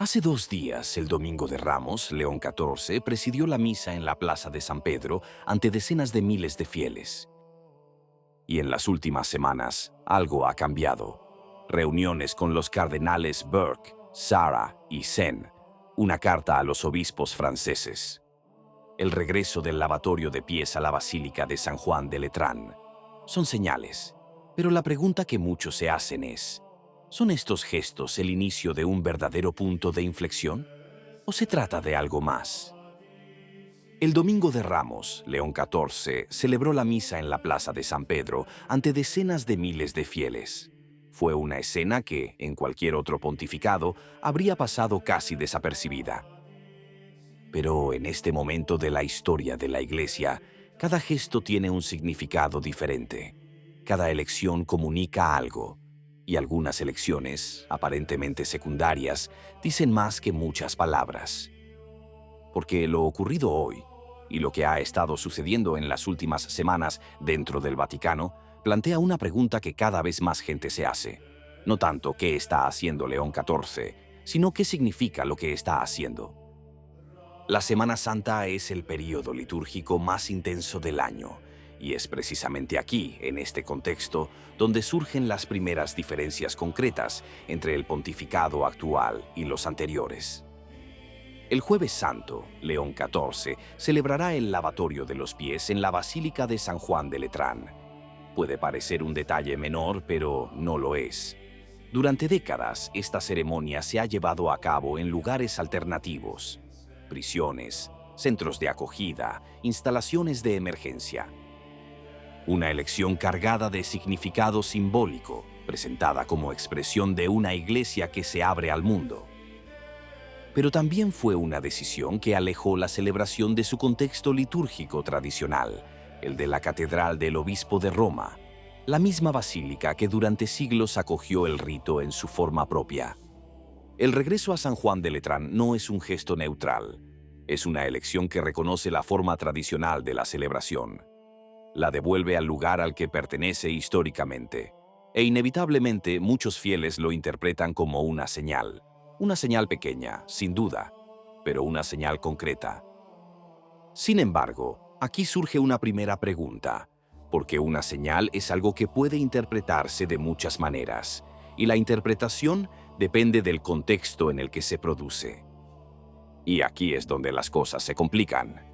Hace 2 días, el Domingo de Ramos, León XIV presidió la misa en la Plaza de San Pedro ante decenas de miles de fieles. Y en las últimas semanas, algo ha cambiado. Reuniones con los cardenales Burke, Sarah y Sen, una carta a los obispos franceses. El regreso del lavatorio de pies a la Basílica de San Juan de Letrán. Son señales, pero la pregunta que muchos se hacen es: ¿son estos gestos el inicio de un verdadero punto de inflexión? ¿O se trata de algo más? El Domingo de Ramos, León XIV celebró la misa en la Plaza de San Pedro ante decenas de miles de fieles. Fue una escena que, en cualquier otro pontificado, habría pasado casi desapercibida. Pero en este momento de la historia de la Iglesia, cada gesto tiene un significado diferente. Cada elección comunica algo, y algunas elecciones, aparentemente secundarias, dicen más que muchas palabras. Porque lo ocurrido hoy, y lo que ha estado sucediendo en las últimas semanas dentro del Vaticano, plantea una pregunta que cada vez más gente se hace. No tanto qué está haciendo León XIV, sino qué significa lo que está haciendo. La Semana Santa es el período litúrgico más intenso del año, y es precisamente aquí, en este contexto, donde surgen las primeras diferencias concretas entre el pontificado actual y los anteriores. El Jueves Santo, León XIV celebrará el lavatorio de los pies en la Basílica de San Juan de Letrán. Puede parecer un detalle menor, pero no lo es. Durante décadas, esta ceremonia se ha llevado a cabo en lugares alternativos: prisiones, centros de acogida, instalaciones de emergencia. Una elección cargada de significado simbólico, presentada como expresión de una iglesia que se abre al mundo. Pero también fue una decisión que alejó la celebración de su contexto litúrgico tradicional, el de la Catedral del Obispo de Roma, la misma basílica que durante siglos acogió el rito en su forma propia. El regreso a San Juan de Letrán no es un gesto neutral, es una elección que reconoce la forma tradicional de la celebración. La devuelve al lugar al que pertenece históricamente, e inevitablemente muchos fieles lo interpretan como una señal pequeña, sin duda, pero una señal concreta. Sin embargo, aquí surge una primera pregunta, porque una señal es algo que puede interpretarse de muchas maneras, y la interpretación depende del contexto en el que se produce. Y aquí es donde las cosas se complican.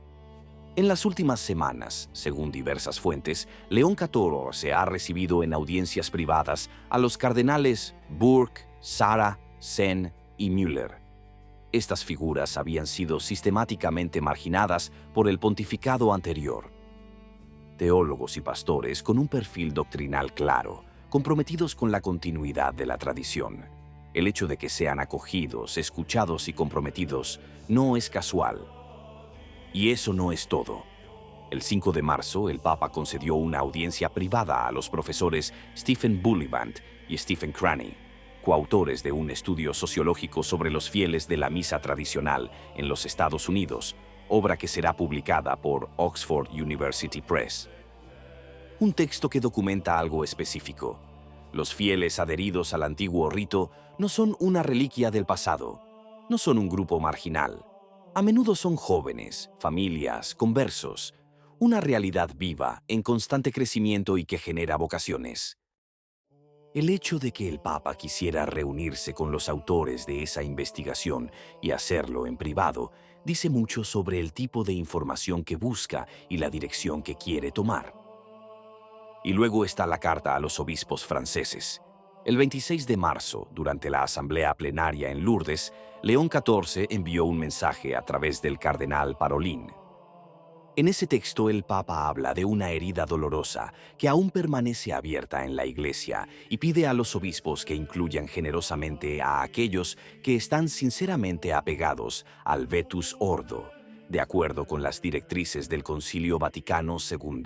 En las últimas semanas, según diversas fuentes, León XIV ha recibido en audiencias privadas a los cardenales Burke, Sarah, Sen y Müller. Estas figuras habían sido sistemáticamente marginadas por el pontificado anterior. Teólogos y pastores con un perfil doctrinal claro, comprometidos con la continuidad de la tradición. El hecho de que sean acogidos, escuchados y comprometidos no es casual. Y eso no es todo. El 5 de marzo, el Papa concedió una audiencia privada a los profesores Stephen Bullivant y Stephen Cranney, coautores de un estudio sociológico sobre los fieles de la misa tradicional en los Estados Unidos, obra que será publicada por Oxford University Press. Un texto que documenta algo específico. Los fieles adheridos al antiguo rito no son una reliquia del pasado, no son un grupo marginal. A menudo son jóvenes, familias, conversos, una realidad viva, en constante crecimiento y que genera vocaciones. El hecho de que el Papa quisiera reunirse con los autores de esa investigación y hacerlo en privado dice mucho sobre el tipo de información que busca y la dirección que quiere tomar. Y luego está la carta a los obispos franceses. El 26 de marzo, durante la asamblea plenaria en Lourdes, León XIV envió un mensaje a través del cardenal Parolin. En ese texto el Papa habla de una herida dolorosa que aún permanece abierta en la Iglesia y pide a los obispos que incluyan generosamente a aquellos que están sinceramente apegados al Vetus Ordo, de acuerdo con las directrices del Concilio Vaticano II.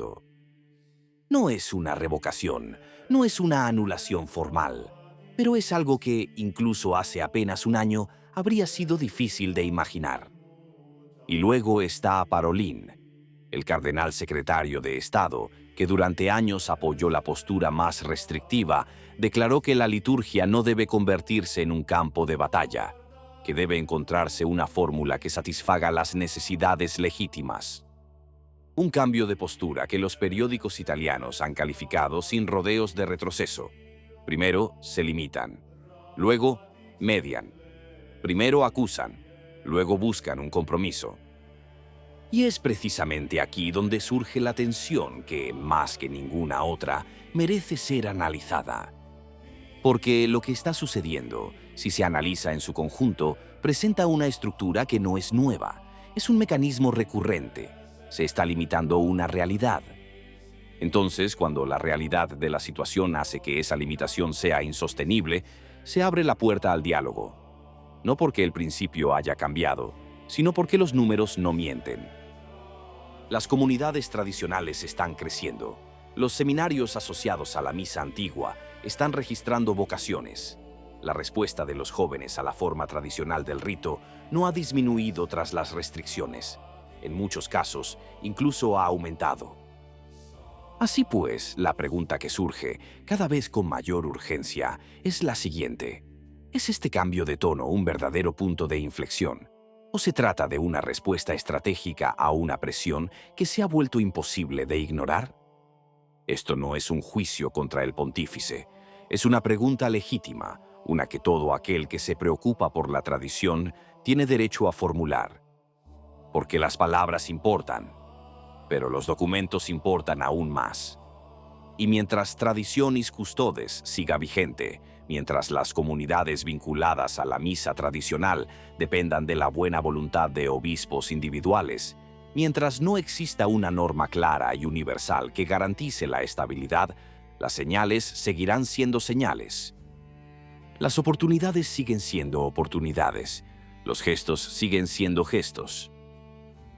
No es una revocación, no es una anulación formal, pero es algo que, incluso hace apenas un año, habría sido difícil de imaginar. Y luego está Parolin, el cardenal secretario de Estado, que durante años apoyó la postura más restrictiva, declaró que la liturgia no debe convertirse en un campo de batalla. que debe encontrarse una fórmula que satisfaga las necesidades legítimas. Un cambio de postura que los periódicos italianos han calificado sin rodeos de retroceso. Primero se limitan, luego median, primero acusan, luego buscan un compromiso. Y es precisamente aquí donde surge la tensión que, más que ninguna otra, merece ser analizada. Porque lo que está sucediendo, si se analiza en su conjunto, presenta una estructura que no es nueva, es un mecanismo recurrente. Se está limitando una realidad. Entonces, cuando la realidad de la situación hace que esa limitación sea insostenible, se abre la puerta al diálogo. No porque el principio haya cambiado, sino porque los números no mienten. Las comunidades tradicionales están creciendo. Los seminarios asociados a la misa antigua están registrando vocaciones. La respuesta de los jóvenes a la forma tradicional del rito no ha disminuido tras las restricciones. En muchos casos, incluso ha aumentado. Así pues, la pregunta que surge, cada vez con mayor urgencia, es la siguiente. ¿Es este cambio de tono un verdadero punto de inflexión? ¿O se trata de una respuesta estratégica a una presión que se ha vuelto imposible de ignorar? Esto no es un juicio contra el pontífice, es una pregunta legítima, una que todo aquel que se preocupa por la tradición tiene derecho a formular. Porque las palabras importan, pero los documentos importan aún más. Y mientras Traditionis Custodes siga vigente, mientras las comunidades vinculadas a la misa tradicional dependan de la buena voluntad de obispos individuales, mientras no exista una norma clara y universal que garantice la estabilidad, las señales seguirán siendo señales. Las oportunidades siguen siendo oportunidades, los gestos siguen siendo gestos.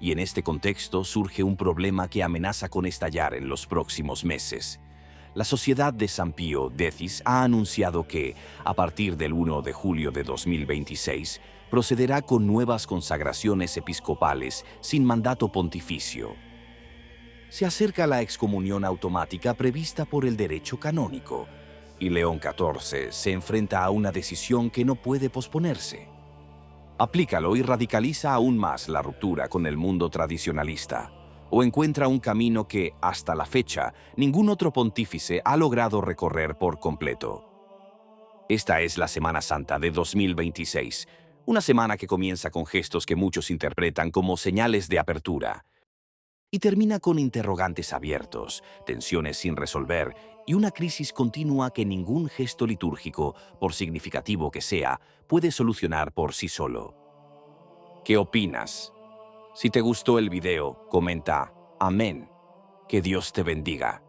Y en este contexto surge un problema que amenaza con estallar en los próximos meses. La Sociedad de San Pío X ha anunciado que, a partir del 1 de julio de 2026, procederá con nuevas consagraciones episcopales sin mandato pontificio. Se acerca la excomunión automática prevista por el derecho canónico, y León XIV se enfrenta a una decisión que no puede posponerse. Aplícalo y radicaliza aún más la ruptura con el mundo tradicionalista, o encuentra un camino que, hasta la fecha, ningún otro pontífice ha logrado recorrer por completo. Esta es la Semana Santa de 2026, una semana que comienza con gestos que muchos interpretan como señales de apertura, y termina con interrogantes abiertos, tensiones sin resolver y una crisis continua que ningún gesto litúrgico, por significativo que sea, puede solucionar por sí solo. ¿Qué opinas? Si te gustó el video, comenta. Amén. Que Dios te bendiga.